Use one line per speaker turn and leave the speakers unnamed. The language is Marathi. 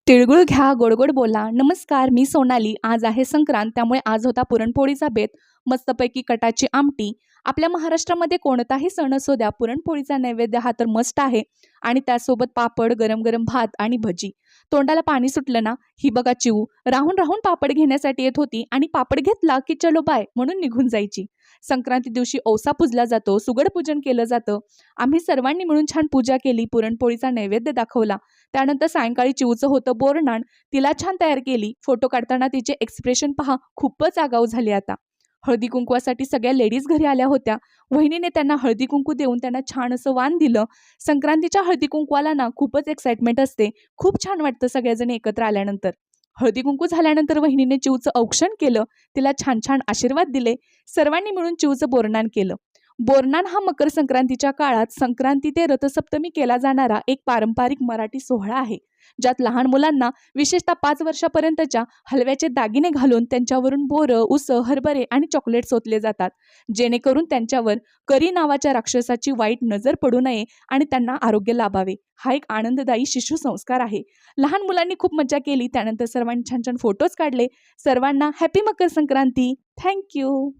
तिळगुळ घ्या, गोड-गोड बोला. नमस्कार, मी सोनाली. आज आहे संक्रांत, त्यामुळे आज होता पुरणपोळीचा बेत. मस्तपैकी कटाची आमटी. आपल्या महाराष्ट्रामध्ये कोणताही सण असू द्या, पुरणपोळीचा नैवेद्य हा तर मस्ट आहे आणि त्यासोबत पापड, गरम-गरम भात आणि भजी. तोंडाला पाणी सुटलं ना, ही बघा चिऊ राहून-राहून पापड घेण्यासाठी येत होती आणि पापड घेतला की चलो बाय म्हणून निघून जायची. संक्रांती दिवशी ओवसा पूजला जातो, सुगड पूजन केलं जातं. आम्ही सर्वांनी मिळून छान पूजा केली, पुरणपोळीचा नैवेद्य दाखवला. त्यानंतर सायंकाळी चिऊचं होतं बोरनाण. तिला छान तयार केली. फोटो काढताना तिचे एक्सप्रेशन पहा, खूपच आगाऊ झाले आता. हळदी कुंकवासाठी सगळ्या लेडीज घरी आल्या होत्या. वहिनीने त्यांना हळदी कुंकू देऊन त्यांना छान असं वाण दिलं. संक्रांतीच्या हळदी कुंकवाला ना खूपच एक्साइटमेंट असते. खूप छान वाटतं सगळेजण एकत्र आल्यानंतर. हळदी कुंकू झाल्यानंतर वहिनीने चिऊचं औक्षण केलं. तिला छान छान आशीर्वाद दिले. सर्वांनी मिळून चिऊचं बोरनाण केलं. बोरनाण हा मकर संक्रांतीच्या काळात संक्रांती ते रथसप्तमी केला जाणारा एक पारंपरिक मराठी सोहळा आहे, ज्यात लहान मुलांना विशेषतः 5 वर्षापर्यंतच्या हलव्याचे दागिने घालून त्यांच्यावरून बोरं, उसं, हरभरे आणि चॉकलेट्स ओतले जातात, जेणेकरून त्यांच्यावर करी नावाच्या राक्षसाची वाईट नजर पडू नये आणि त्यांना आरोग्य लाभावे. हा एक आनंददायी शिशु संस्कार आहे. लहान मुलांनी खूप मजा केली. त्यानंतर सर्वांनी छान छान फोटोज काढले. सर्वांना हॅपी मकर संक्रांती. थँक्यू.